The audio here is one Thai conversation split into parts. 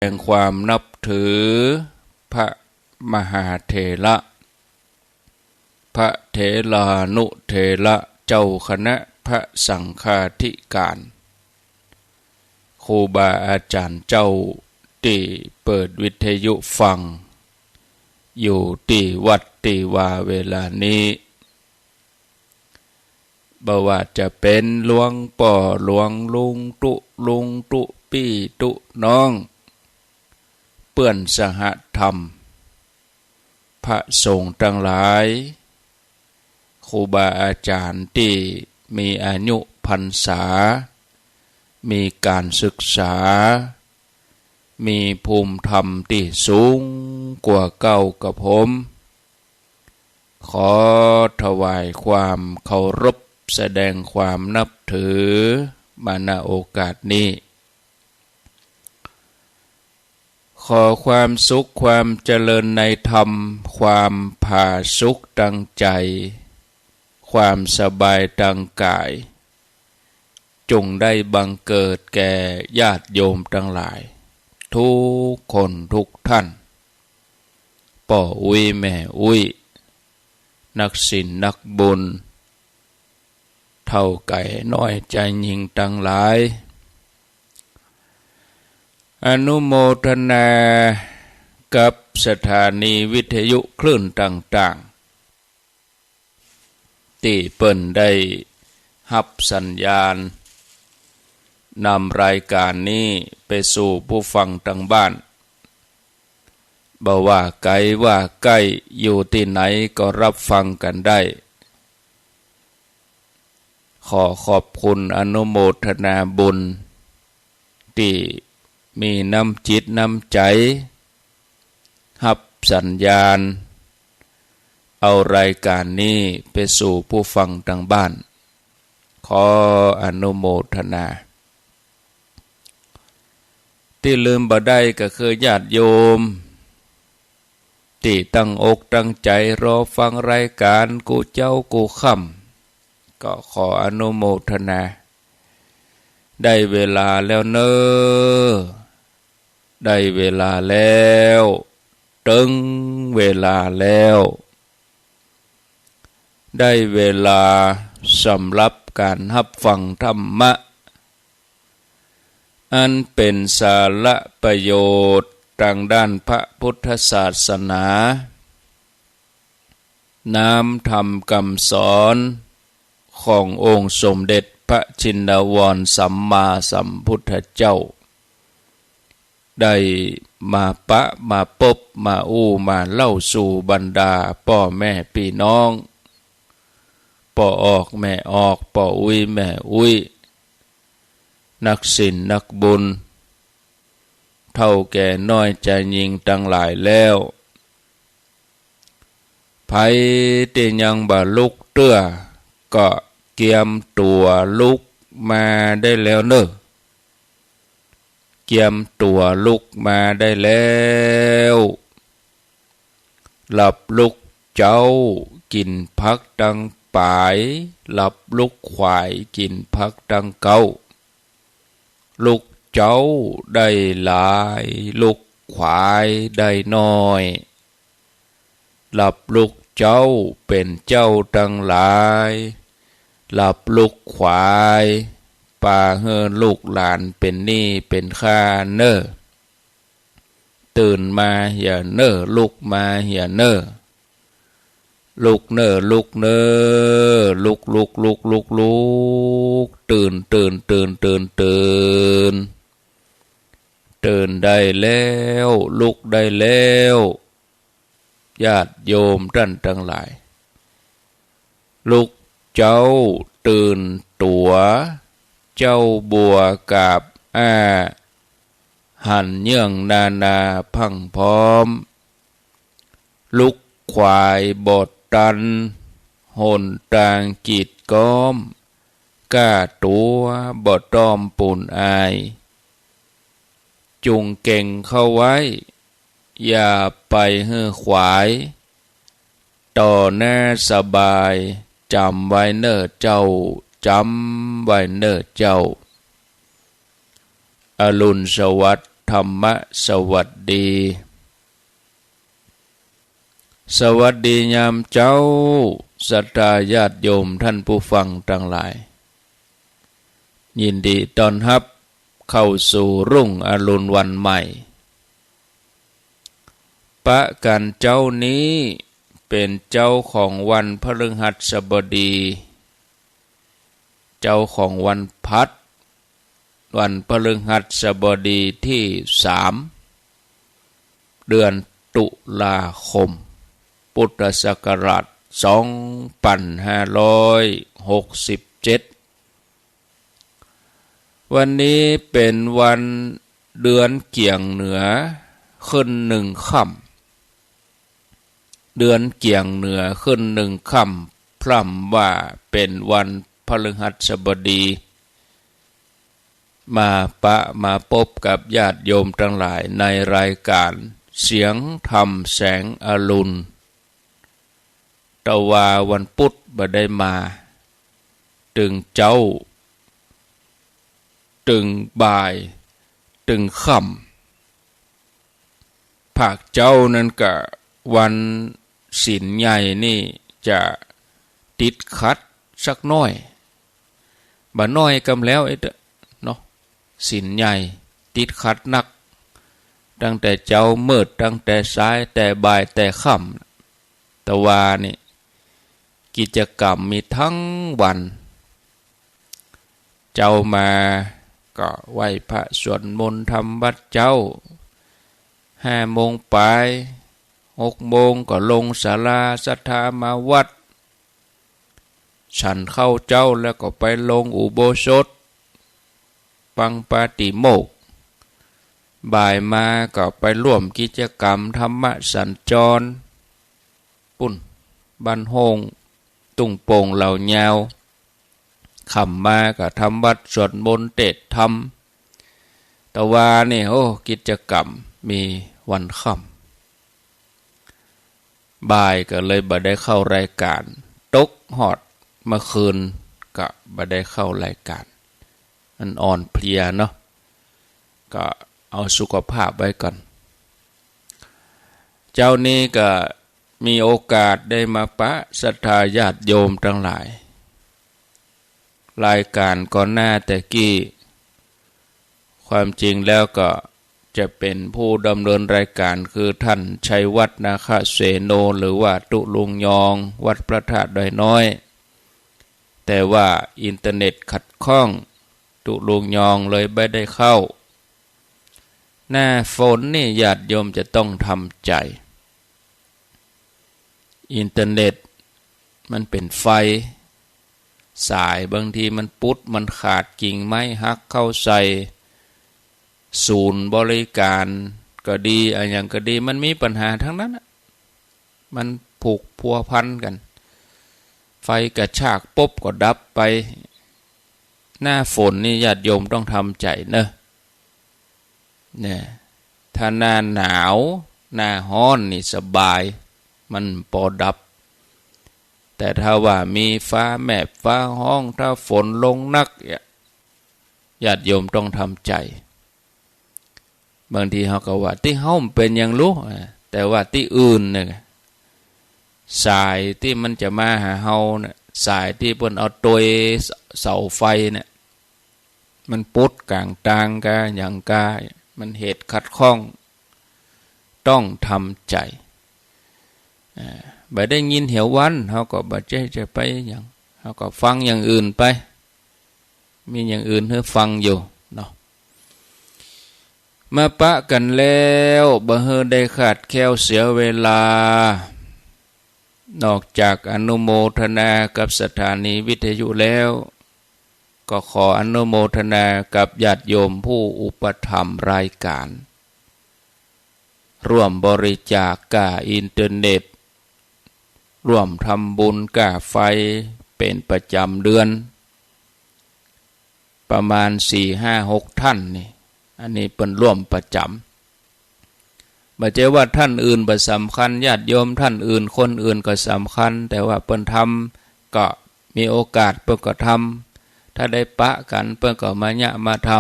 แห่งความนับถือพระมหาเถระพระเถรานุเถระเจ้าคณะพระสังฆาธิการครูบาอาจารย์เจ้าที่เปิดวิทยุฟังอยู่ที่วัดที่ว่าเวลานี้บ่ว่าจะเป็นหลวงป่อหลวงลุงตุปี้ตุน้องเปื้อนสหธรรมพระสงฆ์ทั้งหลายครูบาอาจารย์ที่มีอายุพรรษามีการศึกษามีภูมิธรรมที่สูงกว่าเก่ากับผมขอถวายความเคารพแสดงความนับถือมาณโอกาสนี้ขอความสุขความเจริญในธรรมความผาสุกตั้งใจความสบายตั้งกายจงได้บังเกิดแก่ญาติโยมทั้งหลายทุกคนทุกท่านป่ออุ้ยแม่อุ้ยนักศีลนักบุญเท่าไก่น้อยใจยิงทั้งหลายอนุโมทนากับสถานีวิทยุคลื่นต่างๆที่เปิ้นได้รับสัญญาณนำรายการนี้ไปสู่ผู้ฟังทางบ้านบ่ว่าไกลว่าใกล้อยู่ที่ไหนก็รับฟังกันได้ขอขอบคุณอนุโมทนาบุญที่มีน้ำจิตน้ำใจรับสัญญาณเอารายการนี้ไปสู่ผู้ฟังทางบ้านขออนุโมทนาที่ลืมบ่ได้ก็คือญาติโยมที่ตั้งอกตั้งใจรอฟังรายการกูเจ้ากูค่ำก็ขออนุโมทนาได้เวลาแล้วเนอได้เวลาแล้วถึงเวลาแล้วได้เวลาสำหรับการรับฟังธรรมะอันเป็นสาระประโยชน์ทางด้านพระพุทธศาสนาน้อมธรรมคำสอนขององค์สมเด็จพระชินวรสัมมาสัมพุทธเจ้าได้มาปะมาพบมามาเล่าสู่บรรดาพ่อแม่พี่น้องพ่อออกแม่ออกพ่ออุ้ยแม่อุ้ยนักศีลนักบุญเท่าแก่น้อยใจยิงตั้งหลายแล้วไผที่ยังบ่ลุกเตื้อก็เกียมตัวลุกมาได้แล้วเนอะเกียมตัวลุกมาได้แล้วหลับลุกเจ้ากินพักดังปายหลับลุกควายกินพักดังเก้าลุกเจ้าได้หลายลุกควายได้น้อยหลับลุกเจ้าเป็นเจ้าทั้งหลายหลับลุกควายป่าเฮือลูกหลานเป็นหนี้เป็นข้าเน้อตื่นมาอย่าเน้อลุกมาอย่าเน้อลุกเน้อลุกเน้อลุกตื่นได้แล้วลุกได้แล้วญาติโยมท่านทั้งหลายลุกเจ้าตื่นตัวเจ้าบัวกาบหันเยื่องนาพังพร้อมลุกควายบดตันหนตางกีดก้อมก้าตัวบดต้อมปูนอายจุงเก่งเข้าไว้อย่าไปเฮือขวายต่อหน้าสบายจำไว้เน้อเจ้าจำไว้เน้อเจ้าอรุณสวัสดิ์ ธรรมสวัสดีสวัสดียามเจ้าศรัทธาญาติโยมท่านผู้ฟังทั้งหลายยินดีต้อนรับเข้าสู่รุ่งอรุณวันใหม่ปะกันเจ้านี้เป็นเจ้าของวันพฤหัสบดีเจ้าของวันพัดวันพฤหัสบดีที่3เดือนตุลาคมพุทธศักราช2567วันนี้เป็นวันเดือนเกี่ยงเหนือขึ้น1 ค่ำเดือนเกี่ยงเหนือขึ้น1 ค่ำพร่ำว่าเป็นวันพฤหัสบดีมาพบกับญาติโยมทั้งหลายในรายการเสียงธรรมแสงอรุณตะวาวันพุธบ่ได้มาตึงเจ้าตึงบ่ายตึงค่ำภาคเจ้านั้นก็วันศีลใหญ่นี่จะติดขัดสักน้อยบ่น้อยกำแล้วไอ้เนาะศีลใหญ่ติดขัดนักตั้งแต่เจ้ามืดตั้งแต่สายแต่บ่ายแต่ค่ำตะวานี่กิจกรรมมีทั้งวันเจ้ามาก็ไหว้พระสวดมนต์ทำวัดเจ้า5 โมงไป6 โมงก็ลงศาลาศรัทธามาวัดฉันเข้าเจ้าแล้วก็ไปลงอุโบสถฟังปาติโมกข์บ่ายมาก็ไปร่วมกิจกรรมธรรมสัญจรปุ่นบ้านโฮงตุงโป่งเหล่ายาวค่ำมาก็ทำวัดสวดมนต์เทศน์ธรรมแต่ว่านี่กิจกรรมมีวันค่ำบ่ายก็เลยบ่ได้เข้ารายการตกหอดเมื่อคืนก็บ่ได้เข้ารายการอันอ่อนเพลียเนาะก็เอาสุขภาพไว้ก่อนเจ้านี้ก็มีโอกาสได้มาปะศรัทธาญาติโยมทั้งหลายรายการก่อนหน้าแต่กี้ความจริงแล้วก็จะเป็นผู้ดำเนินรายการคือท่านชัยวัฒน์นาคเสโนหรือว่าตุลุงยองวัดพระธาตุดอยน้อยแต่ว่าอินเทอร์เน็ตขัดข้องตุลุงยองเลยไม่ได้เข้าหน้าฝนนี่ญาติโยมจะต้องทำใจอินเทอร์เน็ตมันเป็นไฟสายบางทีมันปุดมันขาดกิ่งไม้หักเข้าใส่ศูนย์บริการก็ดีอะไรอย่างก็ดีมันมีปัญหาทั้งนั้นมันผูกพัวพันกันไฟกระชากปุ๊บก็ดับไปหน้าฝนนี่ญาติโยมต้องทำใจเนี่ยถ้าหน้าหนาวหน้าร้อนนี่สบายมันพอดับแต่ถ้าว่ามีฟ้าแมบฟ้าห้องถ้าฝนลงนักญาติโยมต้องทำใจบางทีเขาก็ว่าที่เฮาเป็นอย่างรู้แต่ว่าที่อื่นเนี่ยสายที่มันจะมาหาเฮาเนี่ยสายที่เพิ่นเอาตัวเสาไฟเนี่ยมันปุดกลางตางกะอย่างกามันเหตุขัดข้องต้องทำใจบ่ได้ยินเหววันเขาก็บ่จะไปอย่างเขาก็ฟังอย่างอื่นไปมีอย่างอื่นให้ฟังอยู่เนาะมาปะกันแล้วบ่เฮอได้ขาดแคลวเสียเวลานอกจากอนุโมทนากับสถานีวิทยุแล้วก็ขออนุโมทนากับญาติโยมผู้อุปถัมภ์รายการร่วมบริจาคค่าอินเทอร์เน็ตร่วมทำบุญค่าไฟเป็นประจำเดือนประมาณ 4-5-6 ท่านนี่อันนี้เป็นร่วมประจำบ่ใช่ว่าท่านอื่นบ่สำคัญญาติโยมท่านอื่นคนอื่นก็สำคัญแต่ว่าเพิ่นทำก็มีโอกาสเพิ่นก็ทำถ้าได้ปะกันเพิ่นก็มาท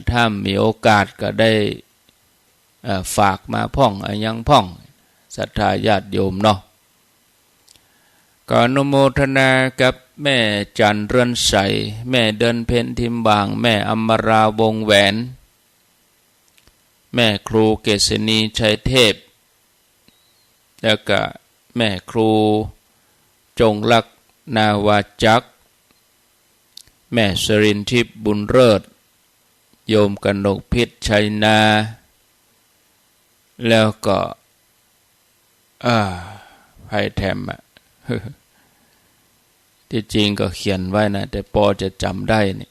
ถ้ามีโอกาสก็ได้ฝากมาพ่องยังพ่องศรัทธาญาติโยมเนาะก็อนุโมทนากับแม่จันเรือนใสแม่เดินเพ็ญทิมบางแม่อมราวงแหวนแม่ครูเกษณีชัยเทพแล้วก็แม่ครูจงลักษณ์นาวาจักรแม่สรินทิพย์บุญเลิศโยมกนกพิษชัยนาแล้วก็ไพ่แถมที่จริงก็เขียนไว้นะแต่ปอจะจำได้นี่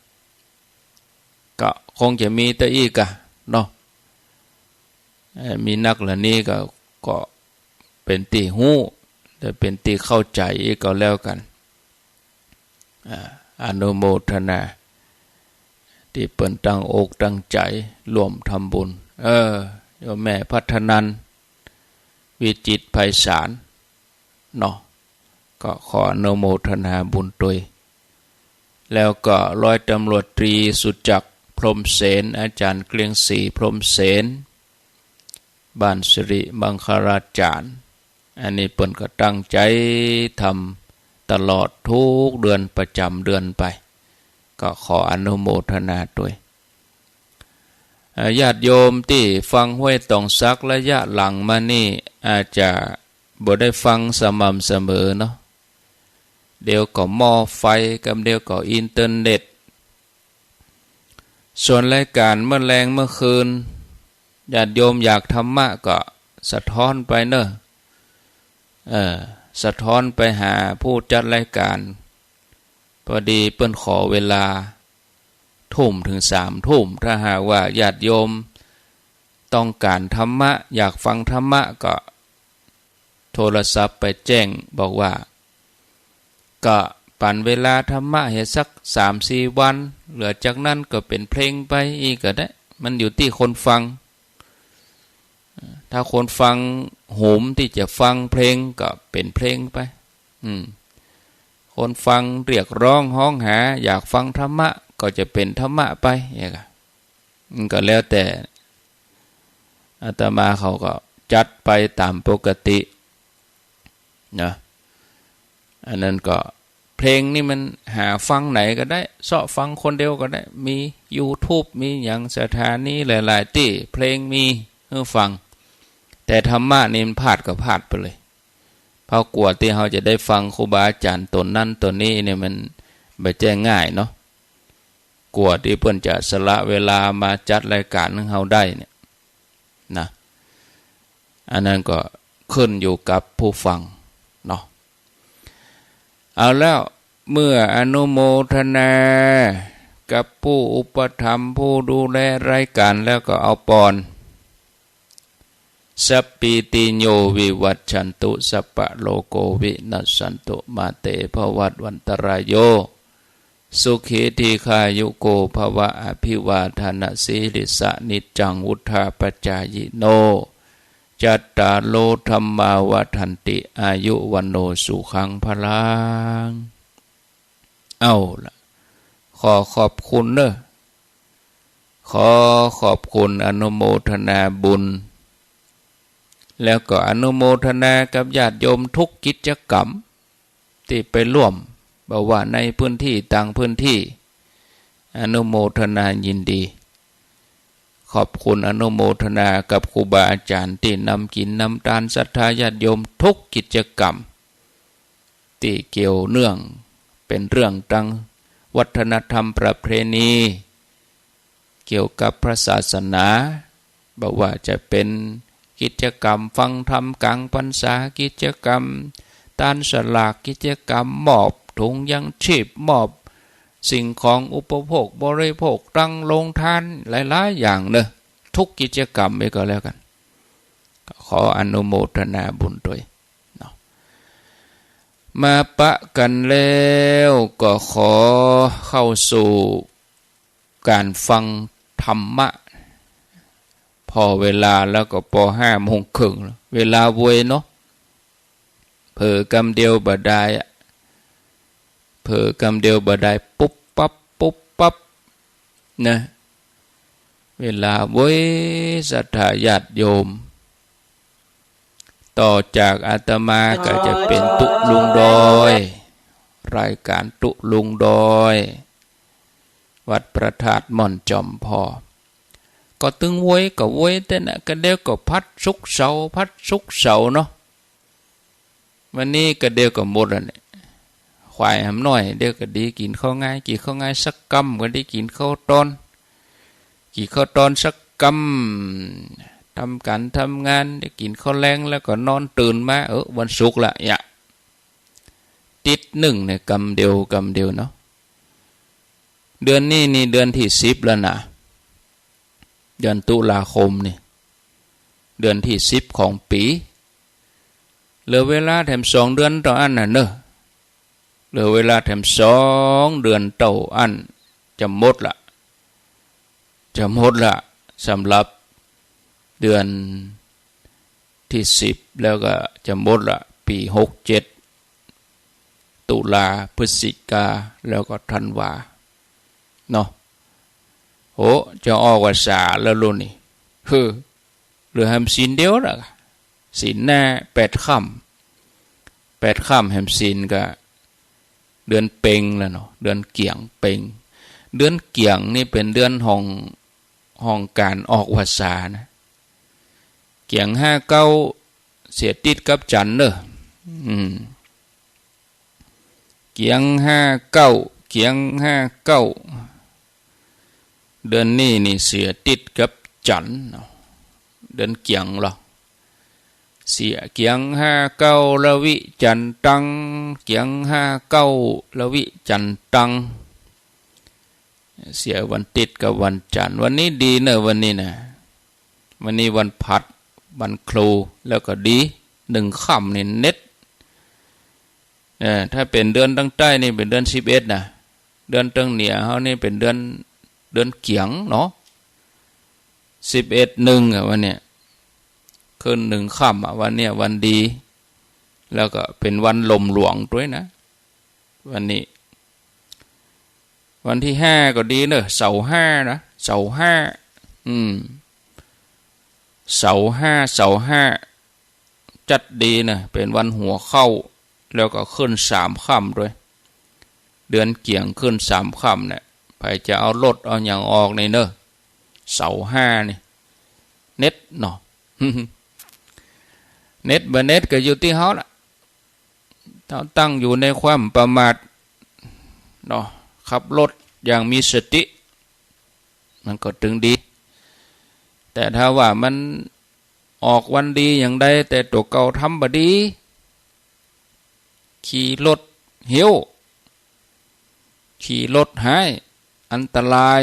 ก็คงจะมีแต่อีกอะเนาะมีนักละนี้ก็เป็นตีหู้แต่เป็นตีเข้าใจอีกก็แล้วกันอนุโมทนาที่เปิ่นตั้งอกตั้งใจร่วมทำบุญโยมแม่พัฒนันวิจิตรไพศาลเนาะก็ขออนุโมทนาบุญด้วยแล้วก็ร้อยตำรวจตรีสุจักรพรหมเสนอาจารย์เกลียงศรีพรหมเสนบ้านสิริบังคาราจารย์อันนี้เปิ่นก็ตั้งใจทำตลอดทุกเดือนประจำเดือนไปก็ขออนุโมทนาด้วยญาติโยมที่ฟังห้วยตองซักระยะหลังมานี่อาจจะบ่ได้ฟังสม่ำเสมอเนาะเดี๋ยวก็หม้อไฟกับเดี๋ยวก็อินเทอร์เน็ตส่วนรายการเมื่อแรงเมื่อคืนญาติโยมอยากธรรมะก็สะท้อนไปเนอะสะท้อนไปหาผู้จัดรายการพอดีเปิ้นขอเวลาทุ่มถึง3 ทุ่มถ้าหากว่าญาติโยมต้องการธรรมะอยากฟังธรรมะก็โทรศัพท์ไปแจ้งบอกว่าก็ปั่นเวลาธรรมะให้สัก 3-4 วันเหลือจากนั้นก็เป็นเพลงไปอีกก็ได้มันอยู่ที่คนฟังถ้าคนฟังหูมที่จะฟังเพลงก็เป็นเพลงไปคนฟังเรียกร้องห้องหาอยากฟังธรรมะก็จะเป็นธรรมะไปอย่างนี้ก็แล้วแต่อาตมาเขาก็จัดไปตามปกตินะอันนั้นก็เพลงนี่มันหาฟังไหนก็ได้เสาะฟังคนเดียวก็ได้มี YouTube มีอย่างสถานีหลายๆที่เพลงมีให้ฟังแต่ธรรมะนี่มันพลาดก็พลาดไปเลยเพราะกลัวที่เราจะได้ฟังครูบาอาจารย์ตนนั้นตนนี้เนี่ยมันไม่แจ้งง่ายเนาะกลัวที่เพิ่นจะสละเวลามาจัดรายการของเราได้เนี่ยนะอันนั้นก็ขึ้นอยู่กับผู้ฟังเนาะเอาแล้วเมื่ออนุโมทนากับผู้อุปถัมภ์ผู้ดูแลรายการแล้วก็เอาปอนสัพปิติโยวิวัชชันตุสัพพะโลโกวินัสสันตุมาเตภวัตวันตรายโยสุขีทีฆายุโกภวะอภิวาทนาสีลิสะนิจังวุธาปจายโนจัตตาโลธรรมาวัฏันติอายุวันโนสุขังพลังเอาล่ะขอขอบคุณเนอะขอขอบคุณอนุโมทนาบุญแล้วก็อนุโมทนากับญาติโยมทุกกิจกรรมที่ไปร่วมบอกว่าในพื้นที่ต่างพื้นที่อนุโมทนายินดีขอบคุณอนุโมทนากับครูบาอาจารย์ที่นำกินนำทานศรัทธาญาติโยมทุกกิจกรรมที่เกี่ยวเนื่องเป็นเรื่องทางวัฒนธรรมประเพณีเกี่ยวกับพระศาสนาบอกว่าจะเป็นกิจกรรมฟังธรรมกลางพรรษากิจกรรมตานสลากกิจกรรมมอบถุงยังชีพมอบสิ่งของอุปโภคบริโภคตั้งโรงทานหลายๆอย่างเนอะทุกกิจกรรมไปก็แล้วกันขออนุโมทนาบุญด้วยเนาะมาปะกันแล้วก็ขอเข้าสู่การฟังธรรมะพอเวลาแล้วก็พอ5:30เวลาเวยเนาะเผลอกำเดียวบ่ได้เผลอกำเดียวบ่ได้ปุ๊บปั๊บนะ เวลาเว้ยศรัทธาญาติโยมต่อจากอาตมาก็จะเป็นตุลุงดอยรายการตุลุงดอยวัดประทาดม่อนจอมพอก็ตึงเว้ยก็เว้ยแต่น่ะก็เดี๋ยวก็พัดสุกเสาเนาะวันนี้ก็เดี๋ยวก็หมดแล้วเนี่ยควายหำหน่อยเดี๋ยวก็ดีกินข้าวง่ายสักกำก็ได้กินข้าวตอนสักกำทำการทำงานได้กินข้าวแรงแล้วก็นอนตื่นมาวันศุกร์ละอย่าติดหนึ่งเนี่ยกำเดียวเนาะเดือนนี้นี่เดือนที่10แล้วนะเดือนตุลาคมนี่เดือนที่10ของปีเหลือเวลาแถม2เดือนต่ออันน่ะเนอะเหลือเวลาแถม2เดือนต่ออันจะหมดละสำหรับเดือนที่10แล้วก็จะหมดละปี67ตุลาพฤศจิกาแล้วก็ธันวาเนาะโอ้จะออกว่าษาแล้วลุนี่เหลือแฮมศีลเดียวละศีลหน้า8ค่ำแฮมศีลก็เดือนเพ็งแล้วเนาะเดือนเกี่ยงเพ็งเดือนเกี่ยงนี่เป็นเดือนห้องการออกวาษานะเกี่ยง59เสียติดกับจันเนอะเกี่ยง59เดือนนี้นี่เสียติดกับจันเดือนเกี่ยงหรอเสียเกี่ยง59ละวิจันตังเกี่ยง59ละวิจันตังเสียวันติดกับวันจันทร์วันนี้ดีเนอะวันนี้นะวันนี้วันพัดวันครูแล้วก็ดี1ค่ำนี่เน็ตถ้าเป็นเดือนตั้งใต้นี่เป็นเดือน11นะเดือนตั้งเหนือเฮานี่เป็นเดือนเกี่ยงเนาะ11/1วันเนี้ยขึ้น1ค่ำวันเนี้ยวันดีแล้วก็เป็นวันลมหลวงด้วยนะวันนี้วันที่5ก็ดีเนอะเสาร์5นะเสาร์5เสาร์5จัดดีนะเป็นวันหัวเข้าแล้วก็ขึ้น3ค่ำด้วยเดือนเกี่ยงขึ้น3ค่ำเนี่ยใครจะเอารถเอาอย่างออกในเนอะเสาร์5นี่เน็ตเนาะ เน็ตบ่เน็ตก็อยู่ที่เฮาล่ะเราตั้งอยู่ในความประมาทเนาะขับรถอย่างมีสติมันก็ถึงดีแต่ถ้าว่ามันออกวันดีอย่างใดแต่ตัวเก่าทำบ่ดีขี่รถเหี้ยวขี่รถหายอันตราย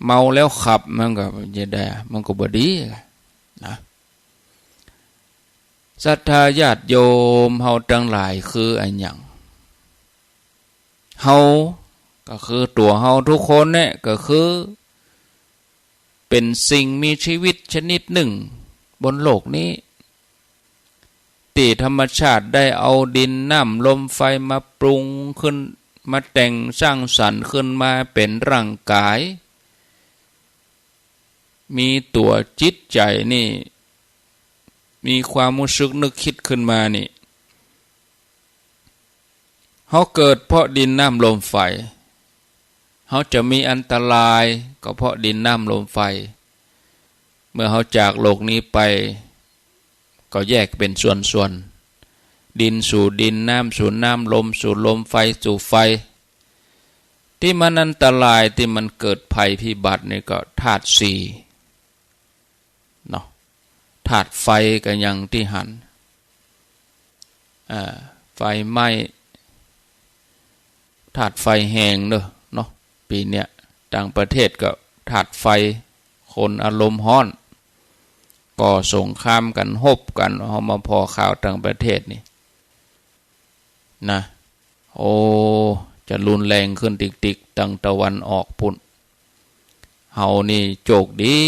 เมาแล้วขับมันก็จะได้มันก็บ่ดีนะศรัทธาญาติโยมเฮาทั้งหลายคืออันหยังเฮาก็คือตัวเฮาทุกคนเนี่ยก็คือเป็นสิ่งมีชีวิตชนิดหนึ่งบนโลกนี้ที่ธรรมชาติได้เอาดินน้ำลมไฟมาปรุงขึ้นมาแต่งสร้างสรรค์ขึ้นมาเป็นร่างกายมีตัวจิตใจนี่มีความรู้สึกนึกคิดขึ้นมานี่เขาเกิดเพราะดินน้ำลมไฟเขาจะมีอันตรายก็เพราะดินน้ำลมไฟเมื่อเขาจากโลกนี้ไปก็แยกเป็นส่วนๆดินสู่ดินน้ำสู่น้ำลมสู่ลมไฟสู่ไฟที่มันอันตรายที่มันเกิดภัยพิบัตินี่ก็ธาตุสี่เนาะธาตุไฟก็อย่างที่หันไฟไหม้ธาตุไฟแห้งเนาะปีเนี้ยต่างประเทศก็ธาตุไฟคนอารมณ์ร้อนก่อสงครามกันฮบกันเอามาพอข่าวต่างประเทศนี่นะโอ้จะรุนแรงขึ้นติ๊กๆตั้งตะวันออกพุ่นเฮานี่โชคดี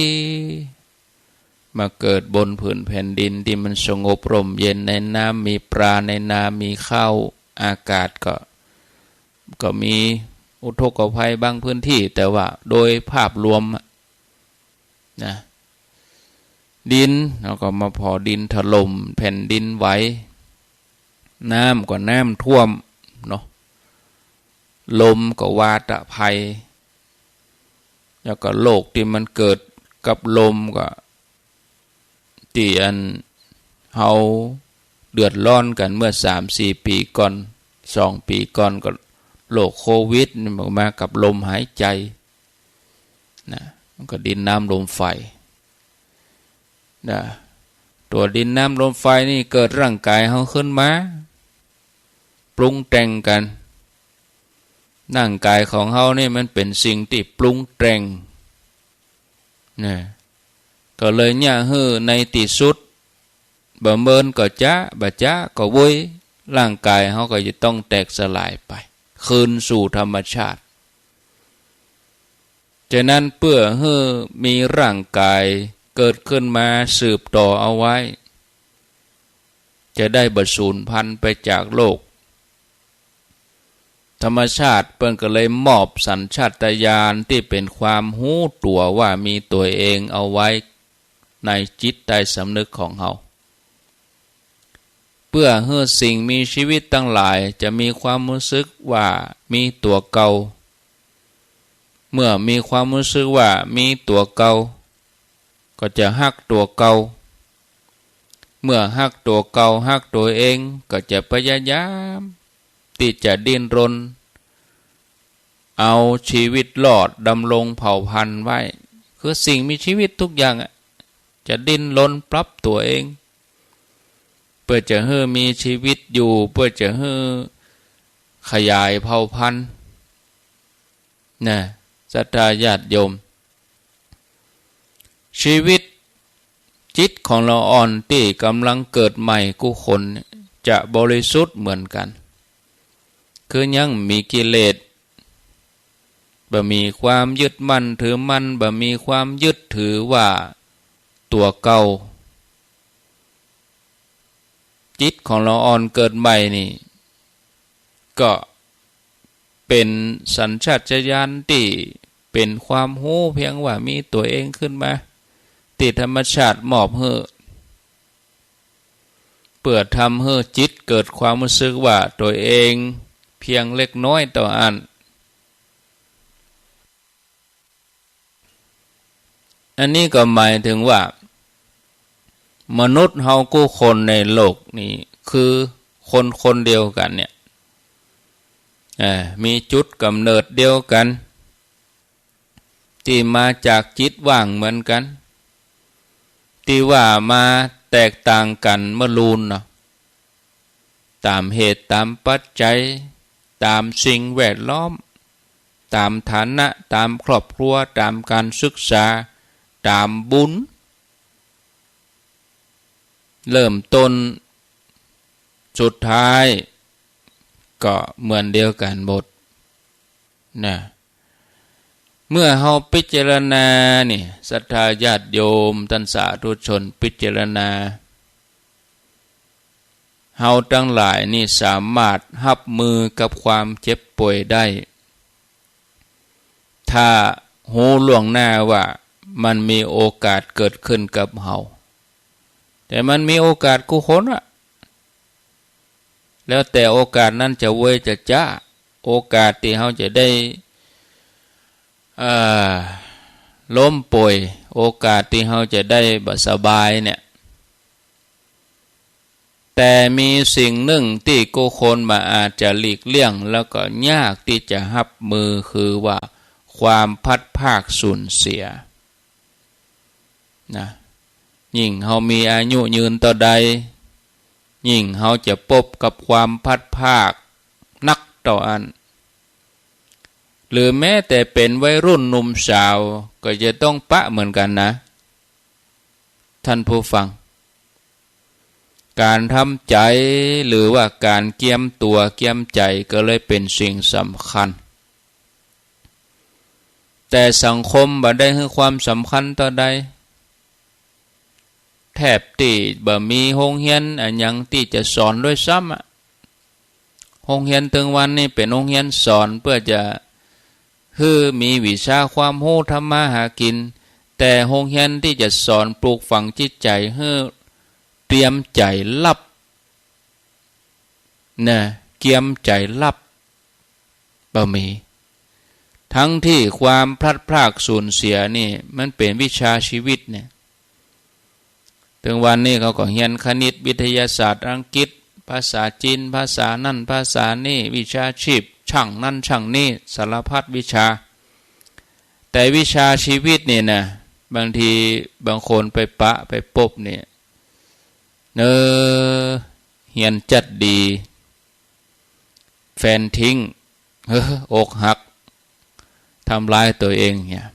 มาเกิดบนผืนแผ่นดินที่มันสงบร่มเย็นในน้ำมีปลาในนามีข้าวอากาศก็มี อุทกภัยบางพื้นที่แต่ว่าโดยภาพรวมนะดินแล้วก็มาพอดินถล่มแผ่นดินไหวน้ำก็น้ำท่วมเนาะลมก็วาตภัยแล้วก็โรคที่มันเกิดกับลมก็ที่อันเฮาเดือดร้อนกันเมื่อ 3-4 ปีก่อน2 ปีก่อนก็โรคโควิดนี่มากับลมหายใจนะมันก็ดินน้ำลมไฟนะตัวดินน้ำลมไฟนี่เกิดร่างกายเฮาขึ้นมาปรุงแต่งกันร่างกายของเฮานี่มันเป็นสิ่งที่ปรุงแต่งนะก็เลยเนี่ยฮือในที่สุดบ่เมินก็จ้าบ่จ้าก็วุ้ยร่างกายเฮาก็จะต้องแตกสลายไปคืนสู่ธรรมชาติฉะนั้นเพื่อให้มีร่างกายเกิดขึ้นมาสืบต่อเอาไว้จะได้บ่สูญพันธุ์ไปจากโลกธรรมชาติเปิ้นก็เลยมอบสัญชาตญาณที่เป็นความรู้ตัวว่ามีตัวเองเอาไว้ในจิตใต้สำนึกของเฮาเพื่อให้สิ่งมีชีวิตทั้งหลายจะมีความรู้สึกว่ามีตัวเก่าเมื่อมีความรู้สึกว่ามีตัวเก่าก็จะฮักตัวเก่าเมื่อฮักตัวเก่าฮักตัวเองก็จะพยายามที่จะดิ้นรนเอาชีวิตรอดดำรงเผ่าพันธุ์ไว้คือสิ่งมีชีวิตทุกอย่างจะดิ้นรนปรับตัวเองเพื่อจะให้มีชีวิตอยู่เพื่อจะให้ขยายเผ่าพันธุ์นะศรัทธาญาติโยมชีวิตจิตของเราอ่อนที่กำลังเกิดใหม่กุคนจะบริสุทธิ์เหมือนกันคือยังมีกิเลสบ่มีความยึดมั่นถือมั่นบ่มีความยึดถือว่าตัวเก่าจิตของเราอ่อนเกิดใหม่นี่ก็เป็นสัญชาตญาณที่เป็นความรู้เพียงว่ามีตัวเองขึ้นมาที่ธรรมชาติมอบให้เพื่อทำให้จิตเกิดความรู้สึกว่าตัวเองเพียงเล็กน้อยต่ออันอันนี้ก็หมายถึงว่ามนุษย์เฮากู้คนในโลกนี้คือคนเดียวกันเนี่ยมีจุดกำเนิดเดียวกันที่มาจากจิตว่างเหมือนกันที่ว่ามาแตกต่างกันเมื่อลูนเนาะตามเหตุตามปัจจัยตามสิ่งแวดล้อมตามฐานะตามครอบครัวตามการศึกษาตามบุญเริ่มต้นสุดท้ายก็เหมือนเดียวกันหมดนะเมื่อเฮาพิจารณานี่ศรัทธาญาติโยมท่านสาธุชนพิจารณาเฮาทั้งหลายนี่สามารถรับมือกับความเจ็บป่วยได้ถ้าหูล่วงหน้าว่ามันมีโอกาสเกิดขึ้นกับเฮาแต่มันมีโอกาสกุคนอะแล้วแต่โอกาสนั้นจะเว้ยจะจ้าโอกาสที่เฮาจะได้ล้มป่วยโอกาสที่เฮาจะได้บ่สบายเนี่ยแต่มีสิ่งหนึ่งที่กุคนมาอาจจะหลีกเลี่ยงแล้วก็ยากที่จะรับมือคือว่าความพัดภาคสูญเสียนะยิ่งเฮามีอายุยืนต่อใดยิ่งเฮาจะพบกับความพัดภาคนักต่ออันหรือแม้แต่เป็นวัยรุ่นหนุ่มสาวก็จะต้องปะเหมือนกันนะท่านผู้ฟังการทำใจหรือว่าการเกียมตัวเกียมใจก็เลยเป็นสิ่งสำคัญแต่สังคมบ่ได้ให้ความสำคัญต่อใดแทบที่บ่มีโรงเรียนอันยังที่จะสอนด้วยซ้ำโรงเรียนถึงวันนี้เป็นโรงเรียนสอนเพื่อจะ คือมีวิชาความรู้ทำมาหากินแต่โรงเรียนที่จะสอนปลูกฝังจิตใจให้เตรียมใจรับนะเกียมใจรับบ่มีทั้งที่ความพลัดพรากสูญเสียนี่มันเป็นวิชาชีวิตเนี่ยถึงวันนี้เขาก็เรียนคณิตวิทยาศาสตร์อังกฤษภาษาจีนภาษานั่นภาษานี่วิชาชีพช่างนั่นช่างนี่สารพัดวิชาแต่วิชาชีวิตนี่นะบางทีบางคนไปปะไปปบเนี่ยเรียนจัดดีแฟนทิ้งอกหักทำร้ายตัวเองเนี่ย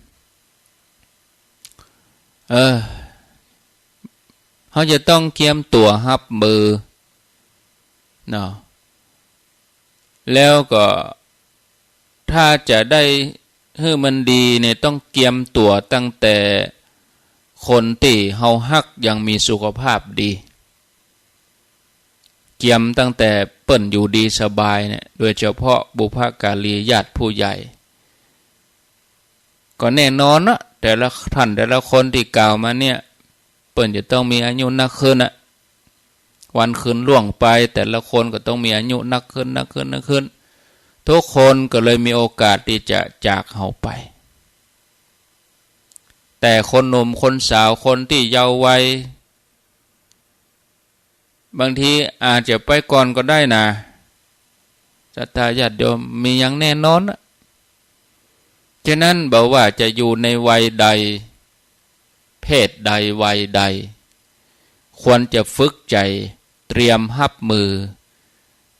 เขาจะต้องเตรียมตัวรับมือเนาะแล้วก็ถ้าจะได้ให้มันดีเนี่ยต้องเตรียมตัวตั้งแต่คนที่เฮาฮักยังมีสุขภาพดีเตรียมตั้งแต่เปิ้นอยู่ดีสบายเนี่ยโดยเฉพาะบุพการีญาติผู้ใหญ่ก็แน่นอนนะแต่ละท่านแต่ละคนที่กล่าวมาเนี่ยเปิ้นจะต้องมีอายุนักขึ้นวันคืนล่วงไปแต่ละคนก็ต้องมีอายุนักขึ้นทุกคนก็เลยมีโอกาสที่จะจากเฮาไปแต่คนหนุ่มคนสาวคนที่เยาว์วัยบางทีอาจจะไปก่อนก็ได้นะศรัทธาญาติโยมมีอย่างแน่นอนฉะนั้นบอกว่าจะอยู่ในวัยใดเพศใดวัยใดควรจะฝึกใจเตรียมรับมือ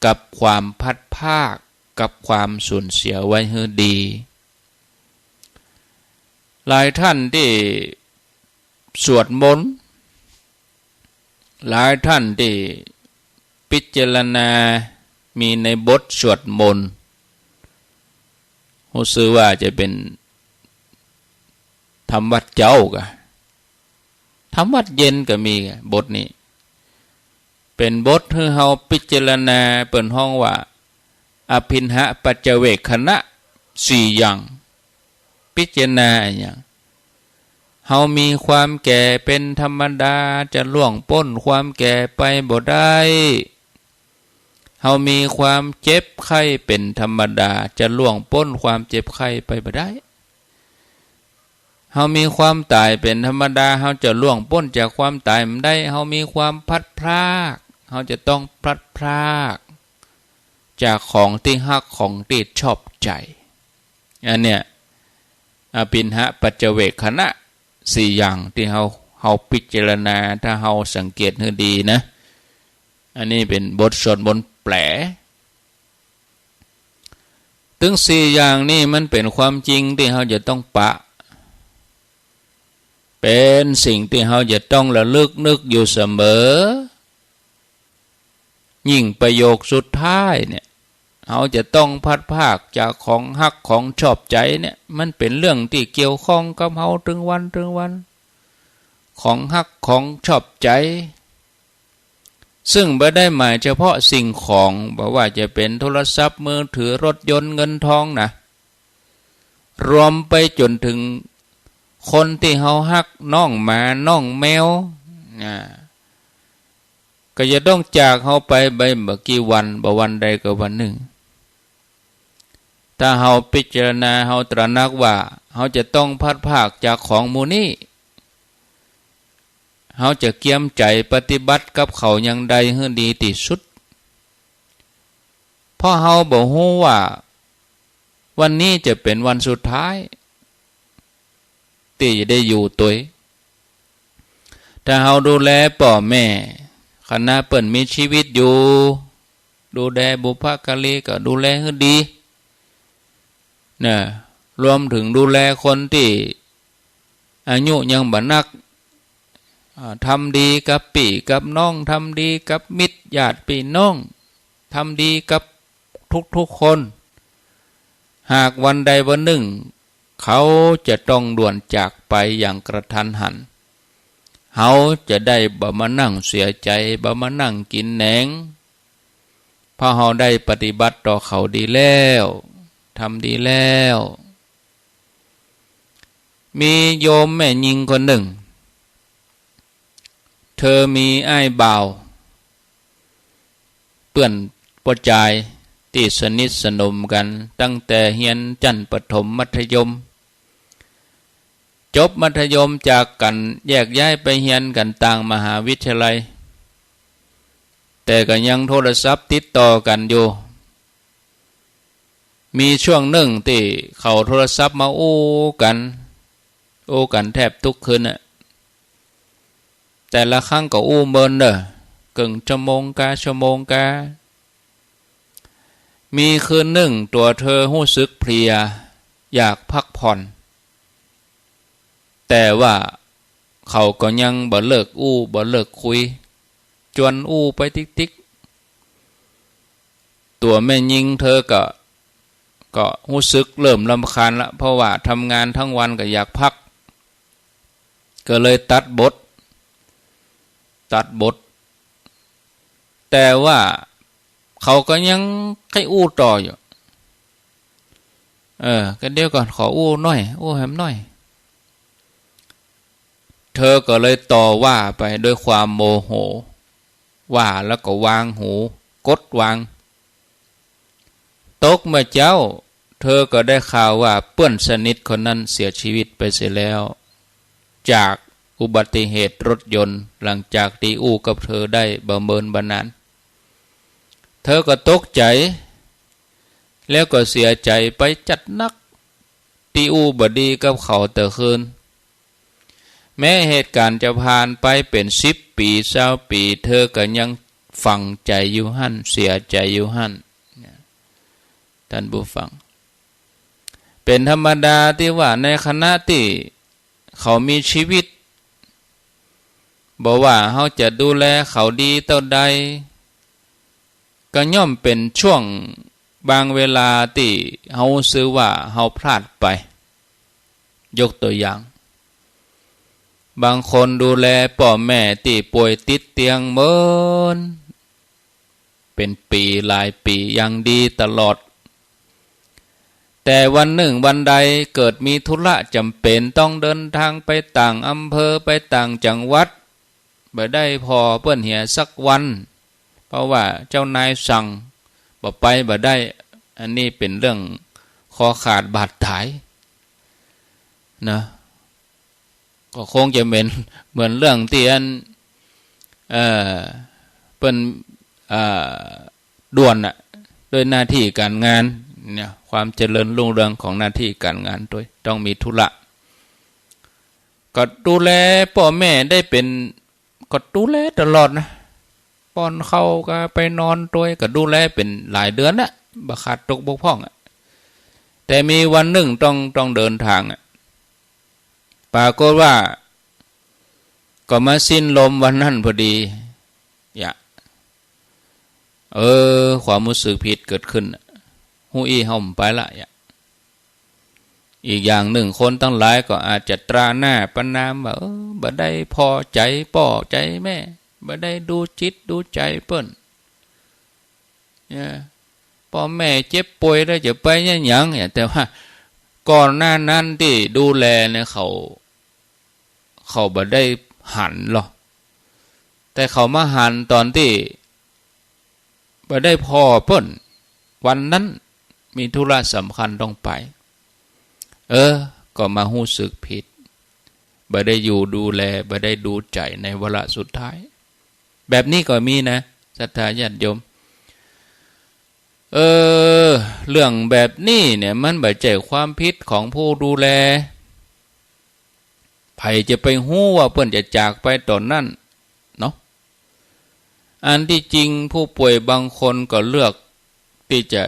กับความพัดภาคกับความสูญเสียไว้ให้ดีหลายท่านที่สวดมนต์หลายท่านที่พิจารณามีในบทสวดมนต์รู้สึกว่าจะเป็นธรรมวัดเจ้ากะธรรมวัดเย็นก็มีบทนี้เป็นบทที่เฮาพิจารณาเปิ่นห้องว่าอภินหะปัจเจเวคขณะ4อย่างพิจารณาอย่างเฮามีความแก่เป็นธรรมดาจะล่วงพ้นความแก่ไปบ่ได้เฮามีความเจ็บไข้เป็นธรรมดาจะล่วงพ้นความเจ็บไข้ไปบ่ได้เฮามีความตายเป็นธรรมดาเฮาจะล่วงพ้นจากความตายมันได้เฮามีความพลัดพรากเฮาจะต้องพลัดพรากจากของที่ฮักของที่ชอบใจอันเนี้ยอภินหะปัจเจเวคขณะ4อย่างที่เฮาพิจารณาถ้าเฮาสังเกตให้ดีนะอันนี้เป็นบทสวดมนต์แปลถึง4อย่างนี้มันเป็นความจริงที่เฮาจะต้องปะเป็นสิ่งที่เฮาจะต้องระลึกนึกอยู่เสมอยิ่งประโยคสุดท้ายเนี่ยเฮาจะต้องพัดภาคจากของฮักของชอบใจเนี่ยมันเป็นเรื่องที่เกี่ยวข้องกับเฮาถึงวันของฮักของชอบใจซึ่งไม่ได้หมายเฉพาะสิ่งของบอกว่าจะเป็นโทรศัพท์มือถือรถยนต์เงินทองนะรวมไปจนถึงคนที่เฮาฮักน้องหมาน้องแมวก็จะต้องจากเฮาไปบ่กี่วันบ่วันใดก็วันหนึ่งถ้าเฮาพิจารณาเฮาตระหนักว่าเฮาจะต้องพัดภาคจากของหมู่นี้เฮาจะเกียมใจปฏิบัติกับเขาอย่างใดให้ดีที่สุดเพราะเฮาบ่ฮู้ว่าวันนี้จะเป็นวันสุดท้ายที่จะได้อยู่ตัวถ้าเฮาดูแลพ่อแม่ขณะเปิ้นมีชีวิตอยู่ดูแลบุพการีก็ดูแลให้ดีนะรวมถึงดูแลคนที่อายุยังบ่นักทำดีกับพี่กับน้องทำดีกับมิตรญาติพี่น้องทำดีกับทุกๆคนหากวันใดวันหนึ่งเขาจะต้องด่วนจากไปอย่างกระทันหันเขาจะได้บ่มานั่งเสียใจบ่มานั่งกินแหนงเพราะเขาได้ปฏิบัติต่อเขาดีแล้วทำดีแล้ว มีโยมแม่หญิงคนหนึ่งเธอมีอ้ายบ่าวเปื่อนปอจายที่สนิทสนมกันตั้งแต่เรียนชั้นประถมมัธยมจบมัธยมจากกันแยกย้ายไปเรียนกันต่างมหาวิทยาลัยแต่ก็ยังโทรศัพท์ติดต่อกันอยู่มีช่วงหนึ่งที่เขาโทรศัพท์มาโอ้กันแทบทุกคืนน่ะแต่ละครั้งก็อู้เมินเด้อกึ่งชั่วโมงกามีคืนหนึ่งตัวเธอรู้สึกเพลียอยากพักผ่อนแต่ว่าเขาก็ยังบ่เลิกบ่เลิกคุยจวนไปติ๊กตัวแม่ยิงเธอก็รู้สึกเริ่มรำคาญละเพราะว่าทำงานทั้งวันก็อยากพักก็เลยตัดบทแต่ว่าเขาก็ยังให้ต่ออยู่ก็เดี๋ยวก่อนขอหน่อยแหมหน่อยเธอก็เลยต่อว่าไปด้วยความโมโหว่าแล้วก็วางหูกดวางตกเมื่อเจ้าเธอก็ได้ข่าวว่าเพื่อนสนิทคนนั้นเสียชีวิตไปเสียแล้วจากอุบัติเหตุรถยนต์หลังจากที่กับเธอได้บำเพ็ญบำนาญเธอก็ตกใจแล้วก็เสียใจไปจัดนักที่บดีกับเขาแต่คืนแม้เหตุการณ์จะผ่านไปเป็น10 ปี20 ปีเธอก็ยังฝังใจอยู่หั่นเสียใจอยู่หั่นท่านผู้ฟังเป็นธรรมดาที่ว่าในคณะที่เขามีชีวิตบอกว่าเขาจะดูแลเขาดีเท่าใดก็ย่อมเป็นช่วงบางเวลาที่เขาซื้อว่าเขาพลาดไปยกตัวอย่างบางคนดูแลพ่อแม่ที่ป่วยติดเตียงเมินเป็นปีหลายปียังดีตลอดแต่วันหนึ่งวันใดเกิดมีธุระจำเป็นต้องเดินทางไปต่างอำเภอไปต่างจังหวัดบ่ได้พอเปิ้นเหียสักวันเพราะว่าเจ้านายสั่งบ่ไปบ่ได้อันนี้เป็นเรื่องคอขาดบาดตายนะก็คงจะเหมือนเรื่องที่อันเปิ้นด่วนน่ะด้วยหน้าที่การงานเนี่ยความเจริญรุ่งเรืองของหน้าที่การงานด้วยต้องมีธุระก็ดูแลพ่อแม่ได้เป็นก็ดูแลตลอดนะป้อนเข้าก็ไปนอนตัวก็ดูแลเป็นหลายเดือนนะบ่ขาดตกบกพร่องแต่มีวันหนึ่งต้องเดินทางปรากฏว่าก็มาสิ้นลมวันนั้นพอดีความรู้สึกผิดเกิดขึ้นหูห่มไปละอีกอย่างหนึ่งคนตั้งหลายก็อาจจะตราหน้าประนามว่าบ่ได้พอใจป่อใจแม่บ่ได้ดูจิตดูใจเปิ้นพ่อแม่เจ็บป่วยแล้วจะไปยังแต่ว่าก่อนหน้านั้นที่ดูแลเนี่ยเขาบ่ได้หันหรอกแต่เขามาหันตอนที่บ่ได้พอเปิ้นวันนั้นมีธุระสำคัญต้องไปก็มารู้สึกผิดบ่ได้อยู่ดูแลบ่ได้ดูใจในวาระสุดท้ายแบบนี้ก็มีนะศรัทธาญาติโยมเรื่องแบบนี้เนี่ยมันบ่ใช่ความผิดของผู้ดูแลไผจะไปฮู้ว่าเพิ่นจะจากไปตอนนั้นเนาะอันที่จริงผู้ป่วยบางคนก็เลือกที่จะ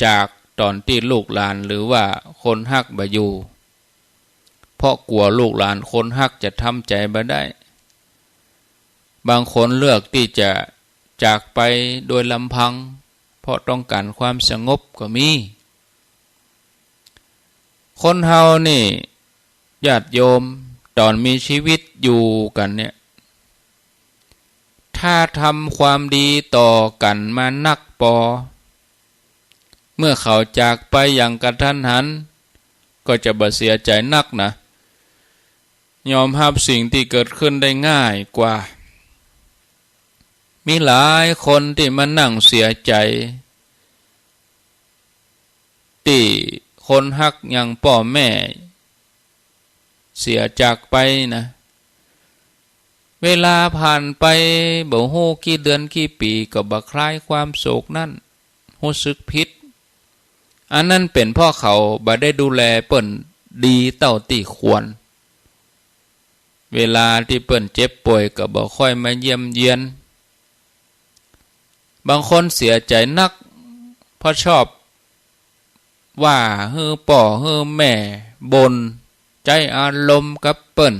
จากตอนที่ลูกหลานหรือว่าคนฮักบ่อยู่เพราะกลัวลูกหลานคนฮักจะทำใจบ่ได้บางคนเลือกที่จะจากไปโดยลำพังเพราะต้องการความสงบก็มีคนเฮานี่ญาติโยมตอนมีชีวิตอยู่กันเนี่ยถ้าทำความดีต่อกันมานักพอเมื่อเขาจากไปอย่างกระทันหันก็จะบ่เสียใจนักนะ ยอมรับสิ่งที่เกิดขึ้นได้ง่ายกว่ามีหลายคนที่มานั่งเสียใจที่คนฮักอย่างพ่อแม่เสียจากไปนะเวลาผ่านไปบ่ฮู้กี่เดือนกี่ปีก็บ่คลายความโศกนั่นรู้สึกผิดอันนั้นเป็นพ่อเขาบ่ได้ดูแลเปิ้นดีเท่าที่ควรเวลาที่เปิ้นเจ็บป่วยก็บ่ค่อยมาเยี่ยมเยียนบางคนเสียใจนักเพราะชอบว่าเฮ้อป่อเฮ้อแม่บ่นใจอารมณ์กับเปิ้น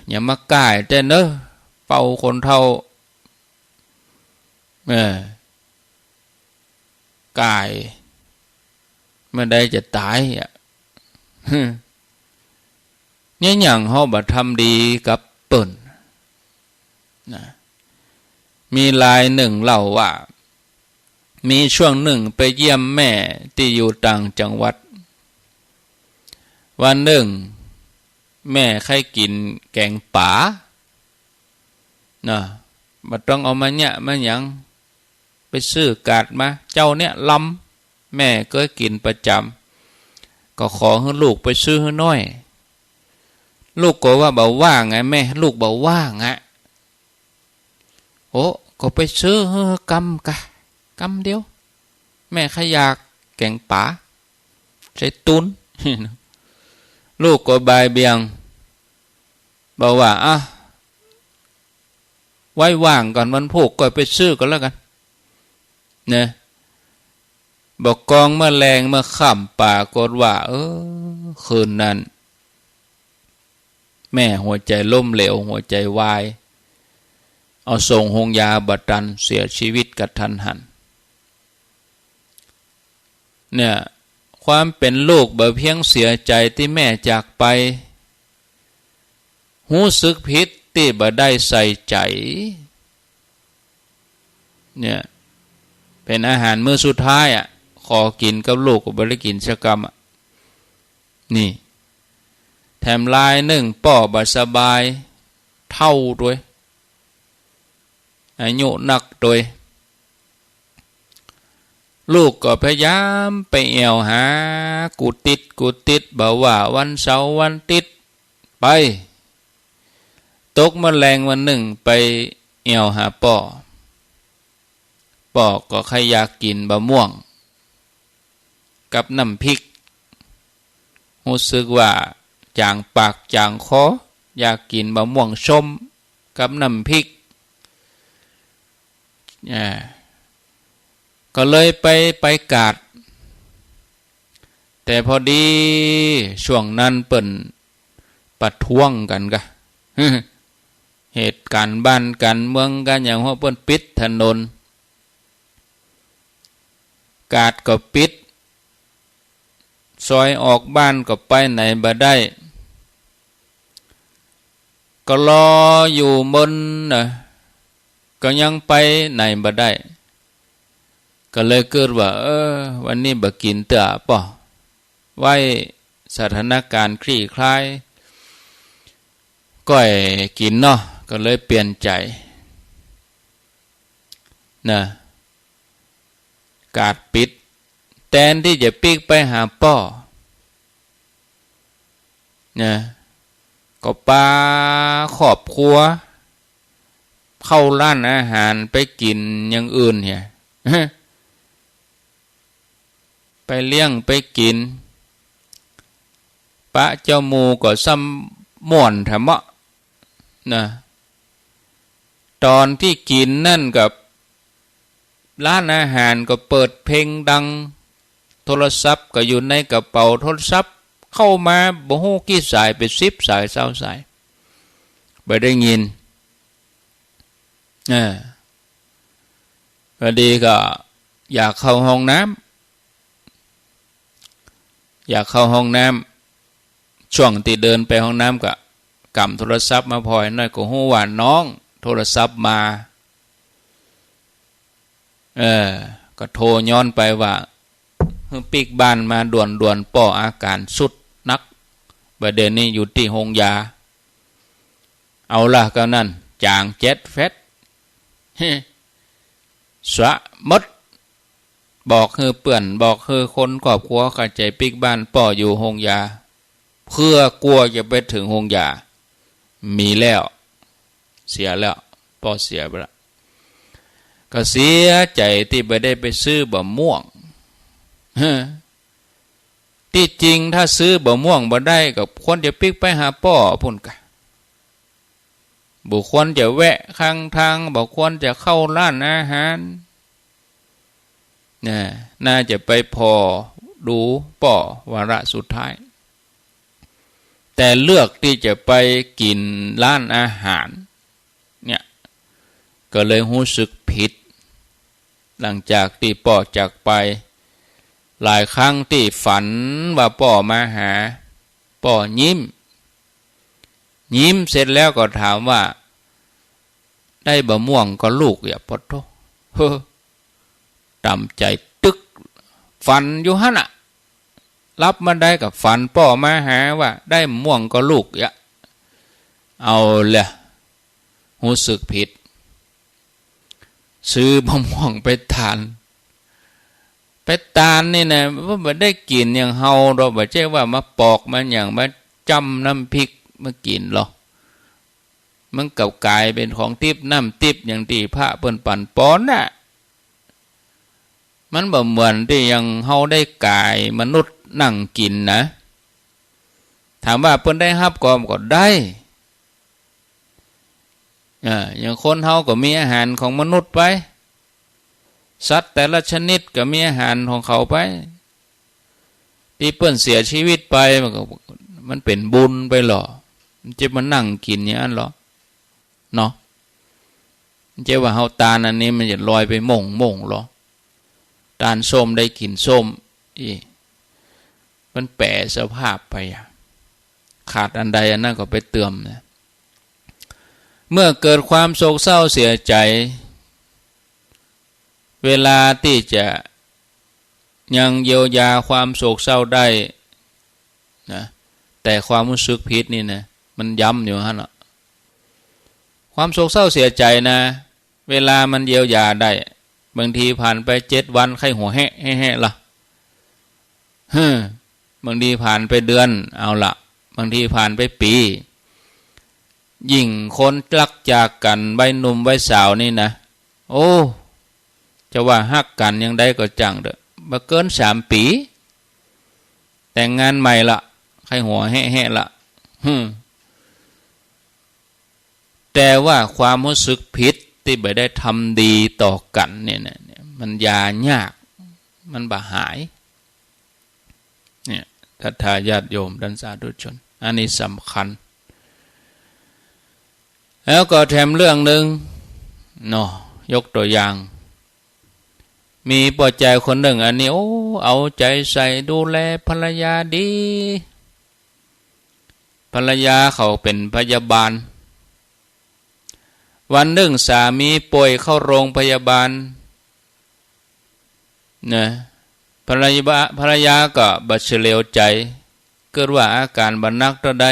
อย่ามาก่ายแต่เนอะเป่าคนเท่าก่ายเมื่อใดจะตายเนี่ยอย่างเฮาบ่ทำดีกับเปิ้นนะมีรายหนึ่งเล่าว่ามีช่วงหนึ่งไปเยี่ยมแม่ที่อยู่ต่างจังหวัดวันหนึ่งแม่ใครกินแกงป๋านะบ่ต้องเอามาเนี่ยมาหยังไปซื้อกาดมาเจ้าเนี่ยลำแม่ก็กินประจำก็ขอให้ลูกไปซื้อให้น้อยลูกก็ว่าบ่ว่างไงแม่ลูกบ่ว่างอ่ะโอ้ก็ไปซื้อกำเดียวแม่ขยากแกงป๋าใส่ตุน ลูกก็บายเบียงบอกว่าไว้ว่างก่อนวันพุธก็ไปซื้อกันแล้วกันเนี่ยบอกกองเมื่อแรงเมื่อค่ำป่ากดว่าคืนนั้นแม่หัวใจล้มเหลวหัวใจวายเอาส่งโรงยาบัดดันเสียชีวิตกระทันหันเนี่ยความเป็นลูกบ่เพียงเสียใจที่แม่จากไปรู้สึกผิดที่บ่ได้ใส่ใจเนี่ยเป็นอาหารมื้อสุดท้ายขอกินกับลูกก็บ่ได้กินสักคำนี่แถมลายหนึ่งป่อบ่สบายเท่าด้วยอายุหนักด้วยลูกก็พยายามไปแอวหากูติดบอกว่าวันเสาร์วันติดไปตกแมลงวันหนึ่งไปแอวหาป่อก็ใครอยากกินบะม่วงกับน้ำพริกรู้สึกว่าจางปากจางคออยากกินบะม่วงส้มกับน้ำพริกก็เลยไปกาดแต่พอดีช่วงนั้นเปิ่นประท้วงกันกะ เหตุการณ์บ้านกันเมืองกันอย่างว่าเปิ่นปิดถนนกาดก็ปิดซอยออกบ้านก็ไปไหนบ่ได้ก็รออยู่บนก็ยังไปไหนบ่ได้ก็เลยเกิดว่าวันนี้บ่กินเตะป่อไว้สถานการณ์คลี่คลายก้อยกินเนาะก็เลยเปลี่ยนใจนะกาดปิดแทนที่จะปีกไปหาป่อนะก็ปาครอบครัวเข้าร้านอาหารไปกินอย่างอื่นเนี่ยไปเลี้ยงไปกินปะเจ้าหมูก็ซ้ำม่วนแถมะนะตอนที่กินนั่นกับร้านอาหารก็เปิดเพลงดังโทรศัพท์ก็อยู่ในกระเป๋าโทรศัพท์เข้ามาบ่ฮู้กี่สายเป็น10 สาย20 สายบ่ได้ยินพอดีก็อยากเข้าห้องน้ำช่วงที่เดินไปห้องน้ำก็กำโทรศัพท์มาพอยน้อยก็ฮู้ว่าน้องโทรศัพท์มาก็โทรย้อนไปว่าปีกบ้านมาด่วนป่ออาการสุดนักบ ประเด็นนี้อยู่ที่โรงยาเอาล่ะก็นั่นจางเจ็ดเฟสสะมดบอกคือเปื่อนบอกคือคนครอบครัวกระจายปิกบ้านป่ออยู่โรงยาเพื่อกลัวจะไปถึงโรงยามีแล้วเสียแล้วป่อเสียไปแล้วก็เสียใจที่ไปได้ไปซื้อบะม่วงที่จริงถ้าซื้อบะม่วงบ่ได้กับคนจะปิกไปหาป่อพุ่นกะบุคคลจะแวะข้างทางบุคคลจะเข้าร้านอาหารน่าจะไปพอดูป่อวาระสุดท้ายแต่เลือกที่จะไปกินร้านอาหารเนี่ยก็เลยรู้สึกผิดหลังจากที่ป่อจากไปหลายครั้งที่ฝันว่าป่อมาหาป่อยิ้มเสร็จแล้วก็ถามว่าได้บะม่วงก็ลูกอย่าปดโตตำใจตึกฝันอยู่ฮะน่ะรับมาได้กับฝันป่อมาหาว่าได้บะม่วงก็ลูกอย่าเอาเลยรู้สึกผิดซื้อบะม่วงไปทานนี่นะว่าไม่ได้กินอย่างเฮาเราไม่ใช่ว่ามาปอกมันอย่างมาจำน้ำพริกมากินหรอกมันเก่ากลายเป็นของทิพน้ำทิพอย่างที่พระเปิ้นปั่นป้อนน่ะมันบ่เหมือนที่ยังเฮาได้กายมนุษย์นั่งกินนะถามว่าเปิ้นได้รับก็ได้อย่างคนเฮาก็มีอาหารของมนุษย์ไปสัตว์แต่ละชนิดก็มีอาหารของเขาไปที่เปิ้นเสียชีวิตไปมันเป็นบุญไปหรอมันจะมานั่งกินอย่างนั้นหรอเนาะมันจะว่าเฮาตาลอันนี้มันจะลอยไปม่งหรอตาลส้มได้กินส้มมันแปรสภาพไปขาดอันใดอันนั้นก็ไปเติมนะเมื่อเกิดความโศกเศร้าเสียใจเวลาที่จะยังเยียวยาความโศกเศร้าได้นะแต่ความรู้สึกผิดนี่นะมันย้ำอยู่ฮะเนาะความโศกเศร้าเสียใจนะเวลามันเยียวยาได้บางทีผ่านไป7 วันไข้หัวแห้ละบางทีผ่านไปเดือนเอาละบางทีผ่านไปปียิ่งคนรักจากกันใบหนุ่มใบสาวนี่นะโอ้จะว่าฮักกันยังได้ก็จังเด้อมาเกิน3 ปีแต่งงานใหม่ละไข้หัวแห้ละแต่ว่าความรู้สึกผิดที่ไม่ได้ทำดีต่อกันเนี่ยมันยายากมันบ่หายเนี่ยทัตถาญาติโยมดันสาธุชนอันนี้สำคัญแล้วก็แถมเรื่องหนึ่งเนาะยกตัวอย่างมีป่อใจคนหนึ่งอันนี้โอ้เอาใจใส่ดูแลภรรยาดีภรรยาเขาเป็นพยาบาลวันหนึ่งสามีป่วยเข้าโรงพยาบาลนะภรรยาก็บัดเฉลียวใจเกิดว่าอาการบรรนักต่อใด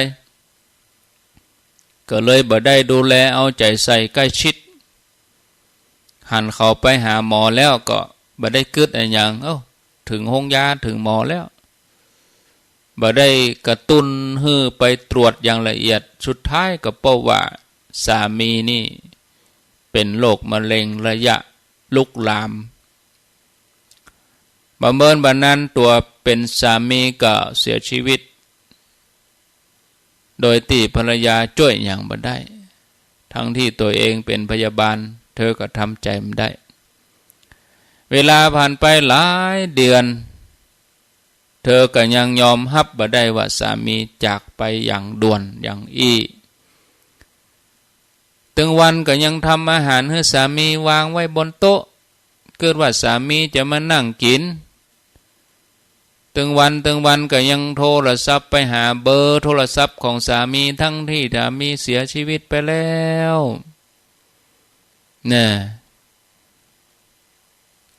ก็เลยบ่ได้ดูแลเอาใจใส่ใกล้ชิดหันเขาไปหาหมอแล้วก็บ่ได้กึดอะไรอย่างถึงโรงยาถึงหมอแล้วบ่ได้กระตุ้นให้ไปตรวจอย่างละเอียดสุดท้ายก็พบว่าสามีนี่เป็นโรคมะเร็งระยะลุกลามประเมินบัดนั้นตัวเป็นสามีก็เสียชีวิตโดยที่ภรรยาช่วยอย่างบ่ได้ทั้งที่ตัวเองเป็นพยาบาลเธอก็ทำใจไม่ได้เวลาผ่านไปหลายเดือนเธอก็ยังยอมรับบ่ได้ว่าสามีจากไปอย่างด่วนอย่างถึงวันก็ยังทำอาหารให้สามีวางไว้บนโต๊ะเกิดว่าสามีจะมานั่งกินถึงวันก็ยังโทรศัพท์ไปหาเบอร์โทรศัพท์ของสามีทั้งที่สามีเสียชีวิตไปแล้วเนี่ย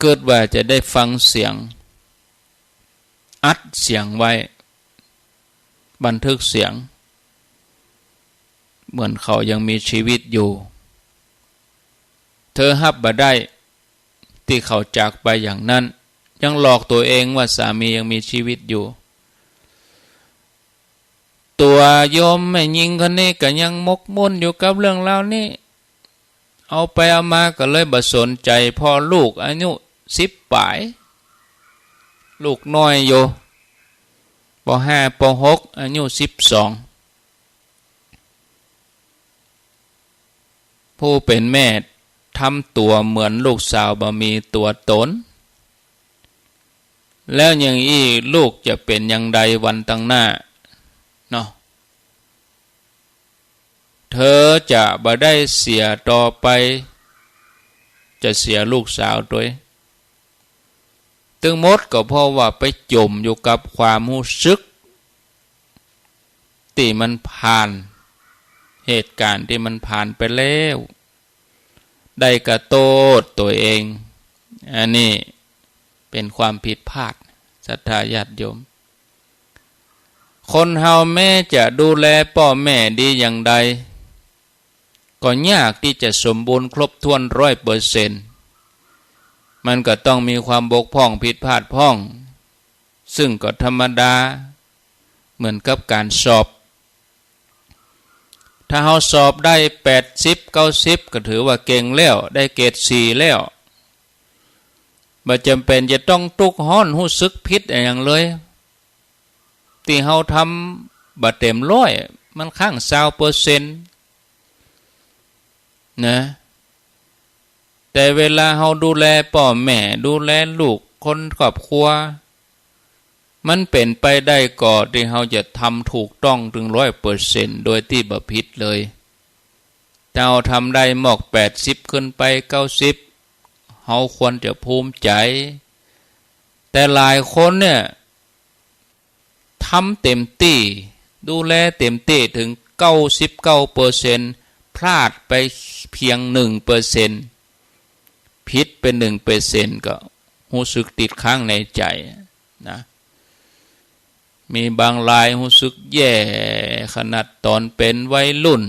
เกิดว่าจะได้ฟังเสียงอัดเสียงไว้ บันทึกเสียงเหมือนเขายังมีชีวิตอยู่เธอฮับบ่ได้ที่เขาจากไปอย่างนั้นยังหลอกตัวเองว่าสามียังมีชีวิตอยู่ตัวโยมแม่หญิงคนนี้ก็ยังมกมุ่นอยู่กับเรื่องราวนี้เอาไปเอามาก็เลยบ่สนใจพอลูกอายุ10 ปลายลูกน้อยอยู่ป.5 ป.6 อายุ12ผู้เป็นแม่ทำตัวเหมือนลูกสาวบ่มีตัวตนแล้วอย่างอี้ลูกจะเป็นอย่างใดวันตั้งหน้าเนาะเธอจะบ่ได้เสียต่อไปจะเสียลูกสาวด้วยตึงหมดก็เพราะว่าไปจมอยู่กับความรู้สึกที่มันผ่านเหตุการณ์ที่มันผ่านไปแล้วได้กระโตษตัวเองอันนี้เป็นความผิดพลาดศรัทธาญาติโยมคนเฮาแม้จะดูแลพ่อแม่ดีอย่างใดก็ยากที่จะสมบูรณ์ครบถ้วน100%มันก็ต้องมีความบกพร่องผิดพลาดพร่องซึ่งก็ธรรมดาเหมือนกับการสอบถ้าเราสอบได้80 90ก็ถือว่าเก่งแล้วได้เกรด4แล้วบ่จำเป็นจะต้องทุกข์ร้อนรู้สึกผิดอย่างเลยที่เราทำบ่เต็ม100มันข้าง20%นะแต่เวลาเราดูแลพ่อแม่ดูแลลูกคนครอบครัวมันเป็นไปได้ก่อที่เราจะทำถูกต้องถึง100%โดยที่บ่ผิดเลยถ้าเราทำได้หมอก80ขึ้นไป90เราควรจะภูมิใจแต่หลายคนเนี่ยทำเต็มที่ดูแลเต็มที่ถึง99%พลาดไปเพียง 1%ผิดเป็น 1% ก็รู้สึกติดค้างในใจนะมีบางรายรู้สึกแย่ขนาดตอนเป็นวัยรุ่น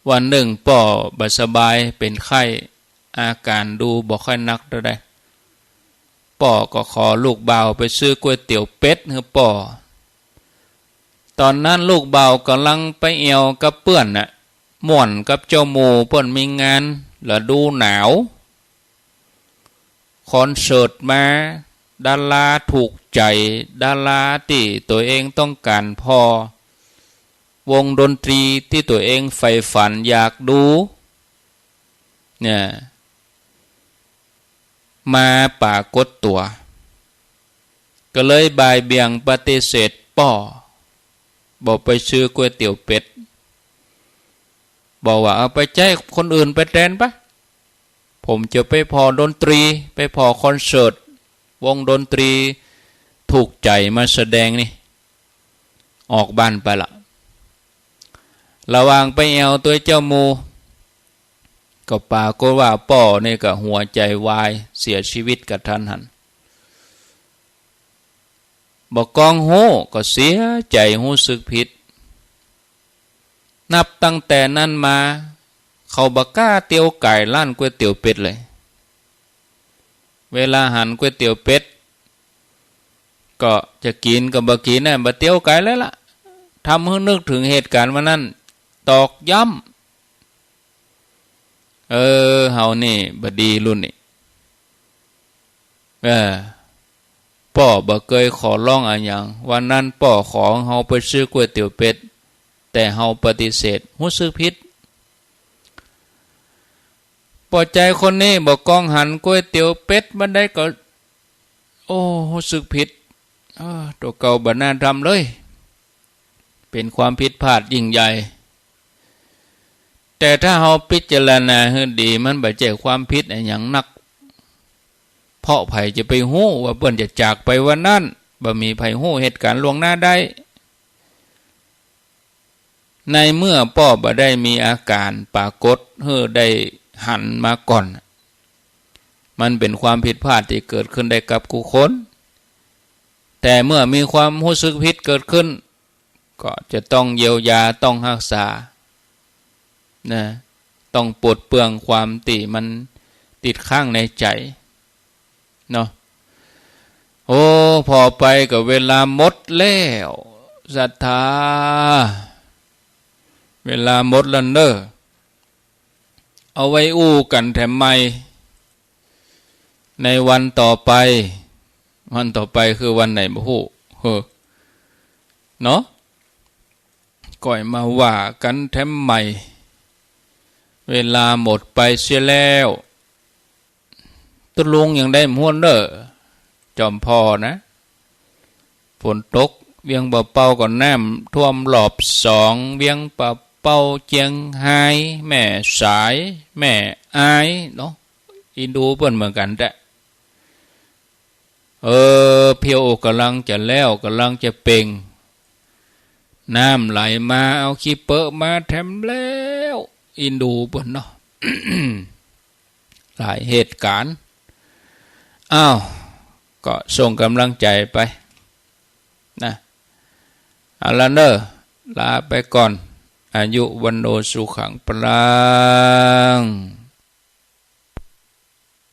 วันหนึ่งป่อบ่สบายเป็นไข้อาการดูบ่ค่อยนักเท่าใดป่อก็ขอลูกบ่าวไปซื้อก๋วยเตี๋ยวเป็ดให้ป่อตอนนั้นลูกบ่าวกำลังไปเอวกับเปื้อนน่ะม่วนกับเจ้าหมู่เปิ้นมีงานแล้วดูหนาวคอนเสิร์ตมาดาราถูกใจดาราที่ตัวเองต้องการพอวงดนตรีที่ตัวเองใฝ่ฝันอยากดูเนี่ยมาปรากฏตัวก็เลยบ่ายเบี่ยงปฏิเสธป่อบอกไปซื้อก๋วยเตี๋ยวเป็ดบอกว่าเอาไปแจ้คนอื่นไปแทนปะผมจะไปพอดนตรีไปพอคอนเสิร์ตวงดนตรีถูกใจมาแสดงนี่ออกบ้านไปละระหว่างไปแอวตัวเจ้ามูก็ปากก็ว่าป่อนี่ก็หัวใจวายเสียชีวิตกับทันหันบอกกองโหก็เสียใจหูสึกผิดนับตั้งแต่นั้นมาเขาบักกล้าเตี๋ยวไก่ร้านก๋วยเตี๋ยวเป็ดเลยเวลาหันก๋วยเตี๋ยวเป็ดก็จะกินก็บ่กินน่ะบ่เตี๋ยวไก่แล้วล่ะทำให้นึกถึงเหตุการณ์วันนั้นตอกย้ำเฮานี่บ่ดีรุ่นนี่ป่อบ่เคยขอร้องอะไรอย่างวันนั้นป่อขอเฮาไปซื้อก๋วยเตี๋ยวเป็ดแต่เฮาปฏิเสธรู้สึกผิดปอใจคนนี้บอกกองหันก๋วยเตี๋ยวเป็ดมันได้ก็โอ้รู้สึกผิดตัวเก่าบ่น่าทำเลยเป็นความผิดพลาดยิ่งใหญ่แต่ถ้าเฮาพิจารณาให้ดีมันบ่ใช่ความผิดอะไรอย่างนักเพราะไผจะไปฮู้ว่าเพิ่นจะจากไปวันนั้นบ่มีไผฮู้เหตุการณ์ล่วงหน้าได้ในเมื่อป่อบ่ได้มีอาการปรากฏได้หันมาก่อนมันเป็นความผิดพลาดที่เกิดขึ้นได้กับผู้คน แต่เมื่อมีความรู้สึกผิดเกิดขึ้นก็จะต้องเยียวยาต้องรักษานะต้องปลดเปลื้องความติมันติดข้างในใจเนาะโอ้พอไปกับเวลาหมดแล้วศรัทธาเวลาหมดแล้วเนอะเอาไว้อู้กันแถมไม่ในวันต่อไปคือวันไหนบ่ฮู้เนาะก่อยมาว่ากันแถมใหม่เวลาหมดไปเสียแล้วตุลุงยังได้ม้วนเด้อจอมพอนะฝนตกเวียงบ่เป่าก่อนน้ำท่วมหลอบสองเวียงป่าเป่าเจียงไฮ้แม่สายแม่อายเนาะอินดูเปิ้นเหมือนกันแต่เพียวกำลังจะแล้วกำลังจะเป่งน้ำไหลมาเอาขี้เปอะมาแถมแล้วอินดูเปิ้นเนาะ หลายเหตุการณ์อ้าวก็ส่งกำลังใจไปนะเอาละเนอะลาไปก่อนอายุวันโนสุขังปรัง